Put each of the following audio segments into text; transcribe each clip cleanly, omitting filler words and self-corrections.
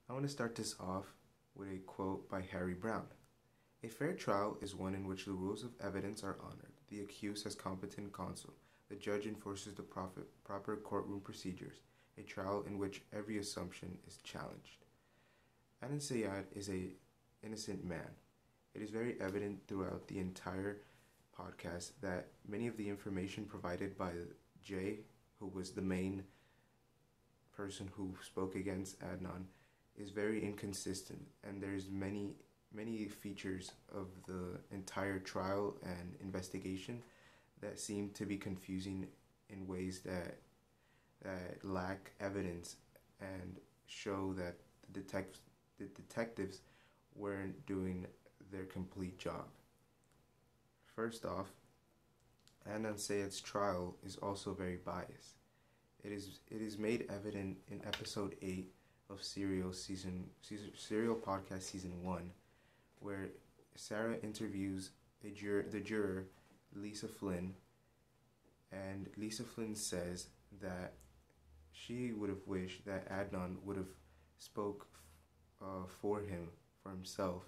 I want to start this off with a quote by Harry Brown. A fair trial is one in which the rules of evidence are honored. The accused has competent counsel. The judge enforces the proper courtroom procedures. A trial in which every assumption is challenged. Adnan Syed is an innocent man. It is very evident throughout the entire podcast that many of the information provided by Jay, who was the main person who spoke against Adnan, is very inconsistent, and there's many features of the entire trial and investigation that seem to be confusing in ways that lack evidence and show that the detectives weren't doing their complete job. First off, Adnan Syed's trial is also very biased. It is made evident in episode 8 of Serial Podcast Season 1, where Sarah interviews the juror Lisa Flynn, and Lisa Flynn says that she would have wished that Adnan would have spoke for himself,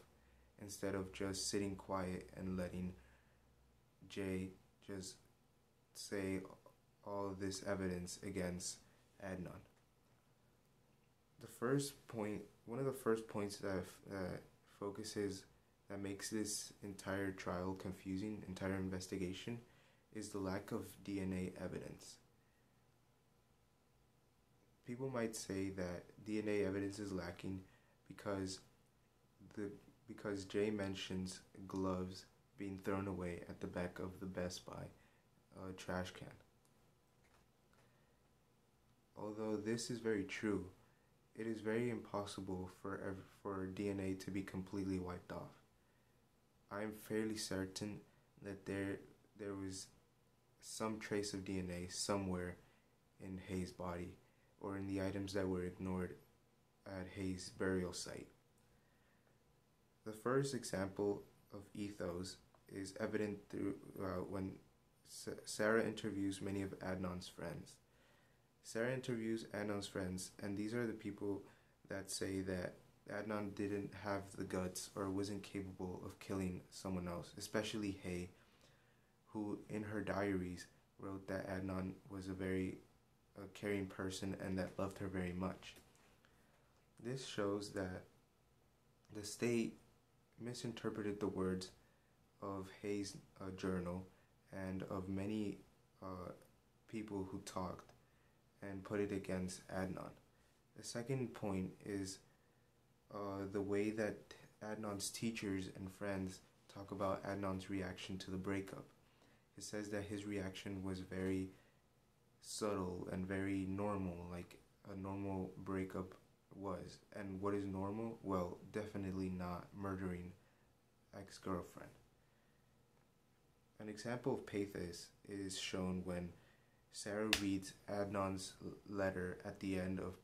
instead of just sitting quiet and letting Jay just say all of this evidence against Adnan. One of the first points that focuses, that makes this entire trial confusing, entire investigation, is the lack of DNA evidence. People might say that DNA evidence is lacking because Jay mentions gloves being thrown away at the back of the Best Buy trash can. Although this is very true, it is very impossible for DNA to be completely wiped off. I am fairly certain that there was some trace of DNA somewhere in Hayes' body, or in the items that were ignored at Hayes' burial site. The first example of ethos is evident when Sarah interviews many of Adnan's friends. Sarah interviews Adnan's friends, and these are the people that say that Adnan didn't have the guts or wasn't capable of killing someone else, especially Hay, who in her diaries wrote that Adnan was a very caring person and that loved her very much. This shows that the state misinterpreted the words of Hayes' journal and of many people who talked and put it against Adnan. The second point is the way that Adnan's teachers and friends talk about Adnan's reaction to the breakup. It says that his reaction was very subtle and very normal, like a normal breakup was. And what is normal? Well, definitely not murdering ex-girlfriend. An example of pathos is shown when Sarah reads Adnan's letter at the end of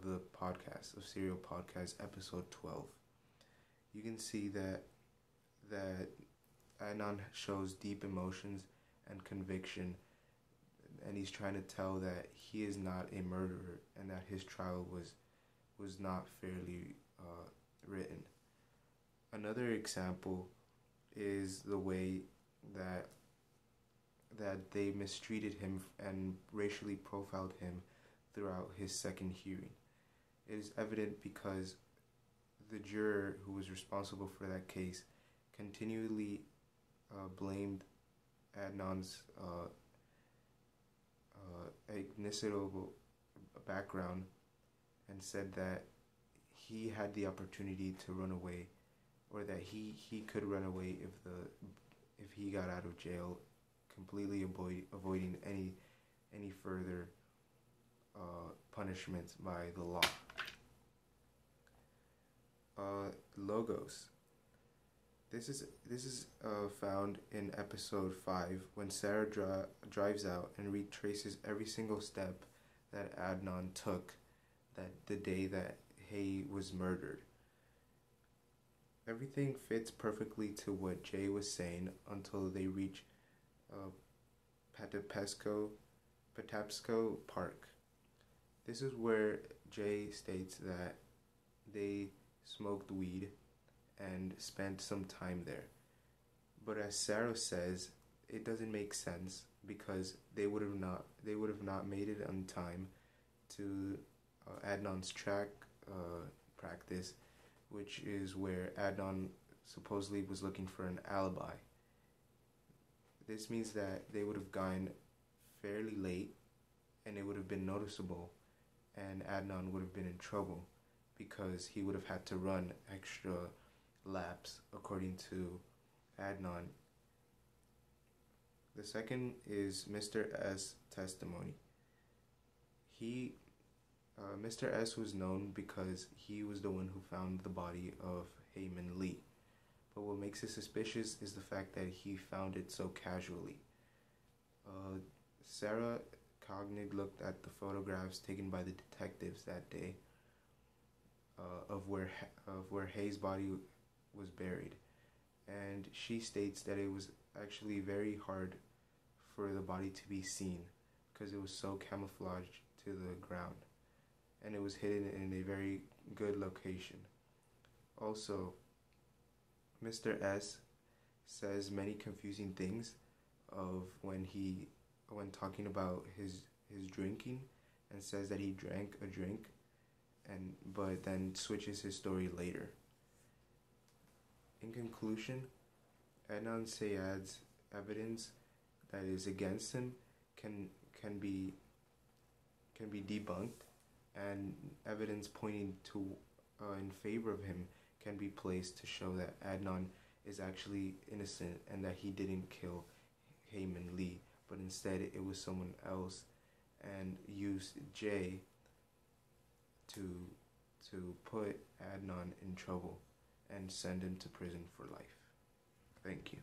the podcast, of Serial Podcast episode 12. You can see that Adnan shows deep emotions and conviction, and he's trying to tell that he is not a murderer and that his trial was not fairly written. Another example is the way that they mistreated him and racially profiled him throughout his second hearing. It is evident because the juror who was responsible for that case continually blamed Adnan's ethnical background and said that he had the opportunity to run away, or that he could run away if he got out of jail, completely avoiding any further punishments by the law. Logos. This is found in episode 5 when Sarah drives out and retraces every single step that Adnan took the day that Hay was murdered. Everything fits perfectly to what Jay was saying until they reach Patapsco Park. This is where Jay states that they smoked weed and spent some time there. But as Sarah says, it doesn't make sense because they would have not made it on time to Adnan's track practice, which is where Adnan supposedly was looking for an alibi. This means that they would have gone fairly late and it would have been noticeable, and Adnan would have been in trouble because he would have had to run extra laps according to Adnan. The second is Mr. S' testimony. He, Mr. S was known because he was the one who found the body of Heyman Lee. But what makes it suspicious is the fact that he found it so casually. Sarah Cognig looked at the photographs taken by the detectives that day of where Hay's body was buried, and she states that it was actually very hard for the body to be seen because it was so camouflaged to the ground, and it was hidden in a very good location. Also, Mr. S says many confusing things of when talking about his drinking, and says that he drank a drink but then switches his story later. In conclusion, Adnan Syed's evidence that is against him can be debunked, and evidence pointing to in favor of him can be placed to show that Adnan is actually innocent and that he didn't kill Heyman Lee, but instead it was someone else, and used Jay to put Adnan in trouble and send him to prison for life. Thank you.